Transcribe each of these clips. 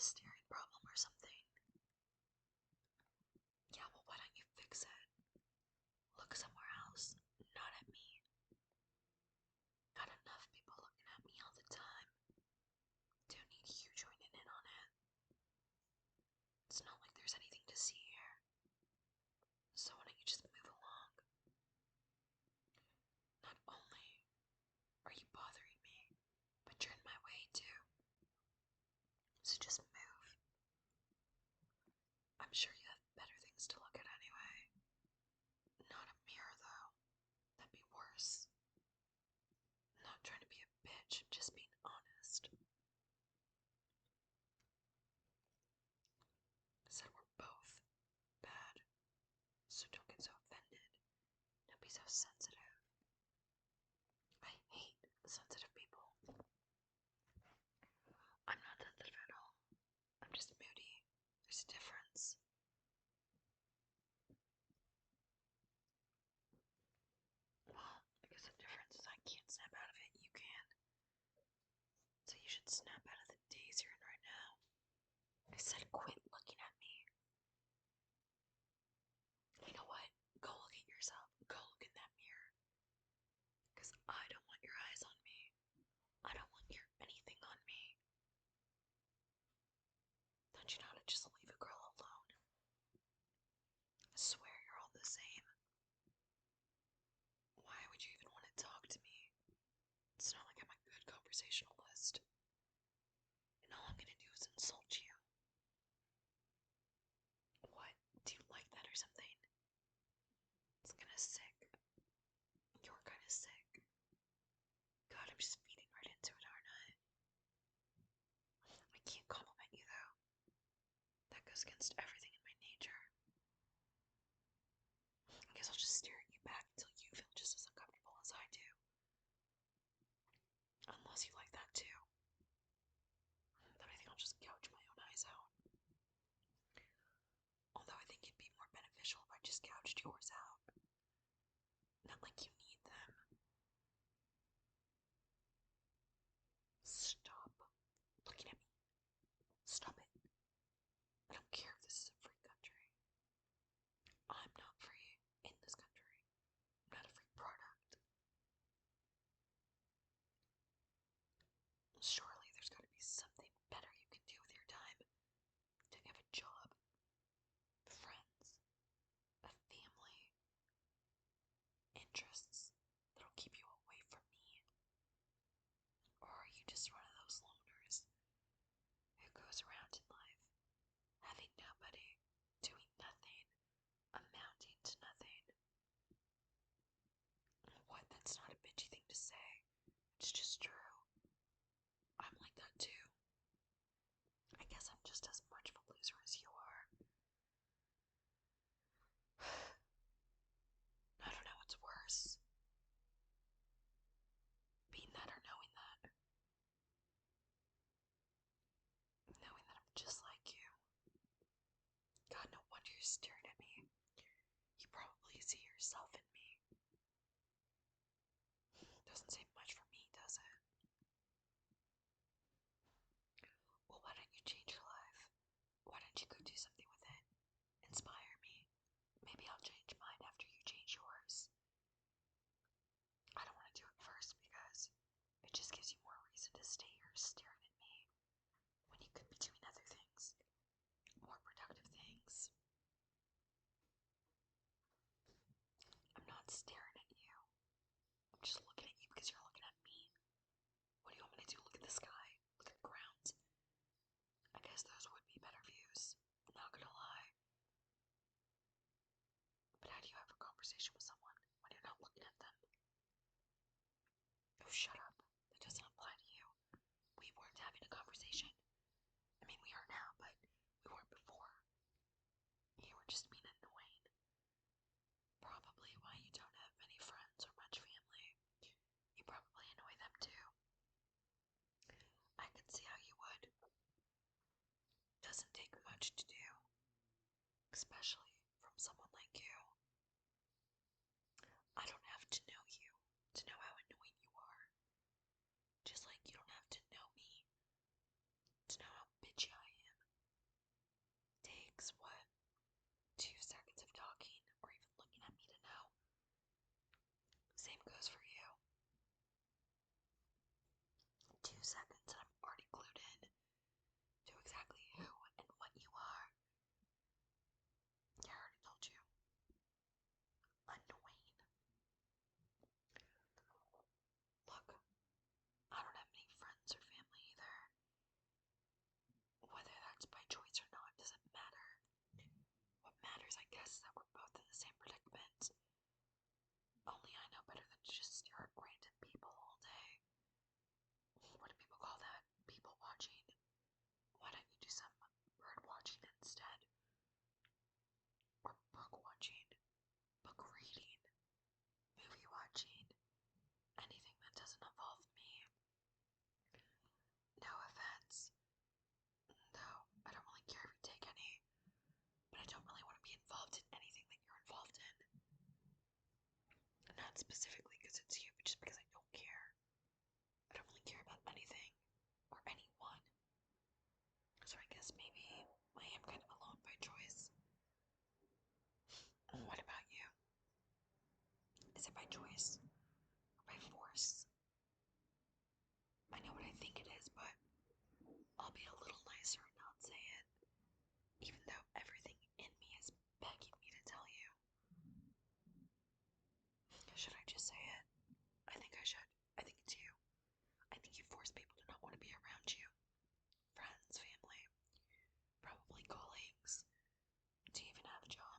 a staring problem or something. Yeah, well, why don't you fix it? Look somewhere else, not at me. Not enough people looking at me all the time. Don't need you joining in on it. It's not like there's anything to see here. So why don't you just move along? Not only are you bothering me, but you're in my way too. So just move. I'm sure you have better things to look at anyway. Not a mirror, though. That'd be worse. I'm not trying to be a bitch, I'm just being honest. I said we're both bad, so don't get so offended. Don't be so sensitive. I hate sensitive people. I'm not sensitive at all. I'm just moody. There's a difference. Well, I guess the difference is I can't snap out of it, you can. So you should snap out of the daze you're in right now. I said quit looking at me. You know what? Go look at yourself. Go look in that mirror. Because I don't want your eyes on me. I don't want your anything on me. Don't you know how to just leave a girl alone? I swear you're all the same. Why would you even want to talk to me? It's not like I'm a good conversationalist. And all I'm gonna do is insult you. What? Do you like that or something? It's kinda sick. You're kinda sick. God, I'm just feeding right into it, aren't I? I can't compliment you though. That goes against everything in my nature. I guess I'll just stare at you back until you feel just as uncomfortable as I do. Unless you like that too. Then I think I'll just gouge my own eyes out. Although I think it'd be more beneficial if I just gouged yours out. Not like you need them. Stop looking at me. Stop it. I don't care if this is a free country. I'm not free in this country. I'm not a free product. Surely there's gotta be something better you can do with your time. Don't you have a job? Friends? A family? Interests that'll keep you away from me? Or are you just one of those loners who goes around in life having nobody, doing nothing, amounting to nothing? What? That's not a bitchy thing to say. It's just true. I'm like that too. I guess I'm just as much of a loser as you are. I don't know what's worse. Being that or knowing that. Knowing that I'm just like you. God, no wonder you're staring at me. You probably see yourself in me. Doesn't say much for me, does it? Well, why don't you change your life? Why don't you go do something with it? Inspire me. Maybe I'll change mine after you change yours. I don't want to do it first because it just gives you more reason to stay here staring at me when you could be doing other things. More productive things. I'm not staring at you. I'm just looking at you because you're looking at me. What do you want me to do? Look at the sky? Look at the ground? I guess those would be better views. Not gonna lie. But how do you have a conversation with someone when you're not looking at them? Oh, shut up. That doesn't apply to you. We weren't having a conversation. I mean, we are now, but we weren't before. You were just being annoying. Probably why you don't have many friends or much family. You probably annoy them too. I can see how you would. Doesn't take much to do. Especially from someone like you. I don't have to know you to know how annoying you are. Just like you don't have to know me to know how bitchy I am. I guess that we're both in the same predicament. Only I know better than to just stare at random people all day. What do people call that? People watching. Why don't you do some bird watching instead? Or book watching, book reading, movie watching, anything that doesn't involve me. No offense, though I don't really care if you take any, but I don't really want to be involved in anything that you're involved in. And not specifically because it's you, but just because I don't care. I don't really care about anything or anyone. So I guess maybe I am kind of alone by choice. What about you? Is it by choice or by force? I know what I think it is, but I'll be a little nicer and not say it, even though everything in me is begging me to tell you. Should I just say it? I think I should. I think it's you. I think you force people to not want to be around you. Friends, family, probably colleagues. Do you even have a job?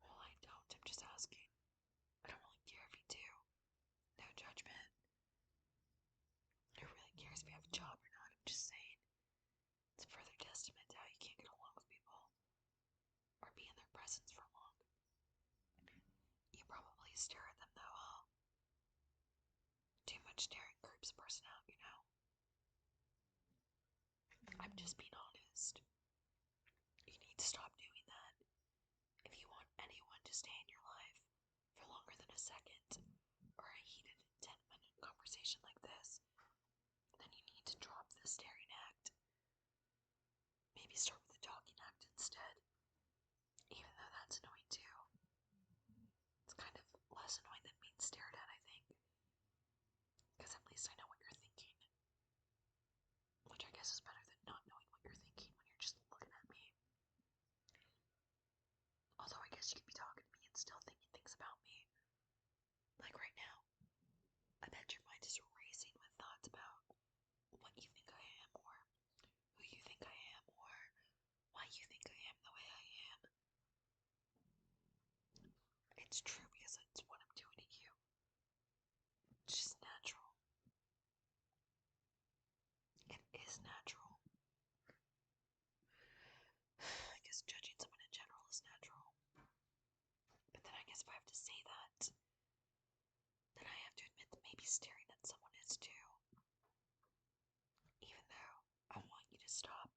Well, I don't. I'm just asking. I don't really care if you do. No judgment. Who really cares if you have a job or not? I'm just saying. It's a further testament to how you can't get along with people or be in their presence for long. You probably stare at them though, huh? Too much staring creeps a person out, you know? I'm just being honest. You need to stop doing that. If you want anyone to stay in your life for longer than a second, or a heated 10-minute conversation like this, then you need to drop the staring act. Maybe start with the talking act instead. Even though that's annoying too. It's kind of less annoying than being stared at, I think. Because at least I know what you're thinking. Which I guess is better than not knowing what you're thinking when you're just looking at me. Although I guess you could be talking to me and still thinking things about me. Like right now. I bet your mind is racing with thoughts about what you think I am, or who you think I am, or why you think I am the way I am. It's true because it's what I'm doing to you. It's just natural. It is natural. I guess judging someone in general is natural. But then I guess if I have to say that, then I have to admit that maybe staring at someone is too. Even though I want you to stop.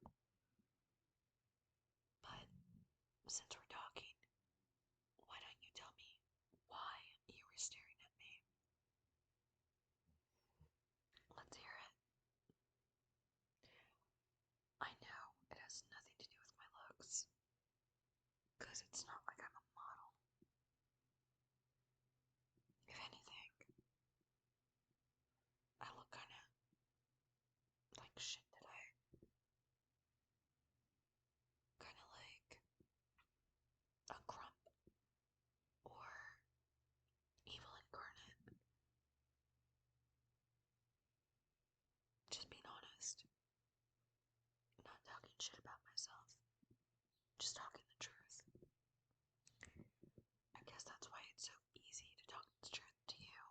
But since we're talking, why don't you tell me why you were staring at me? Let's hear it. I know it has nothing to do with my looks, because it's not like I'm a model. If anything, I look kinda like shit today. Kinda like a grump or evil incarnate. Just being honest. Not talking shit about myself. Just talking the truth. I guess that's why it's so easy to talk the truth to you.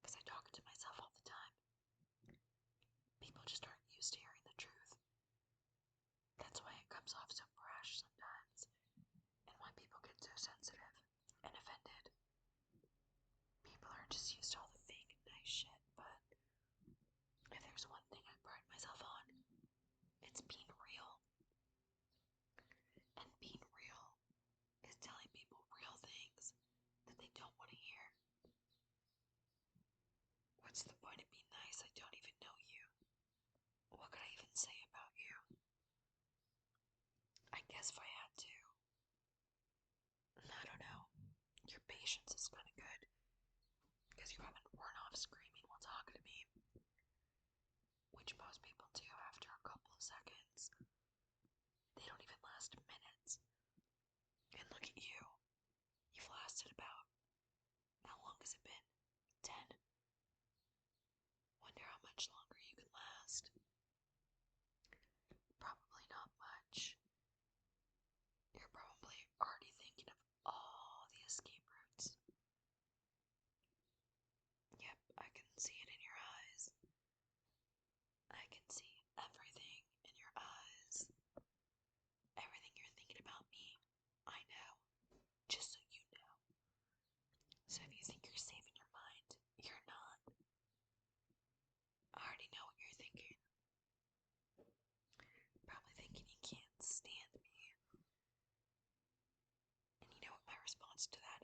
Because I talk it to myself all the time. People just aren't used to hearing the truth. That's why it comes off so brash sometimes. And why people get so sensitive and offended. People are just used to all the fake nice shit, but if there's one thing I pride myself on, it's being real. And being real is telling people real things that they don't want to hear. What's the point of being nice? I don't even know you. What could I even say about you? I guess if I had to. I don't know. Your patience is kind of good. Because you haven't run off screaming while talking to me. Which most people do after a couple of seconds. They don't even last minutes. And look at you. You've lasted about, how long has it been? 10? Wonder how much longer you can last. Probably not much. You're probably response to that.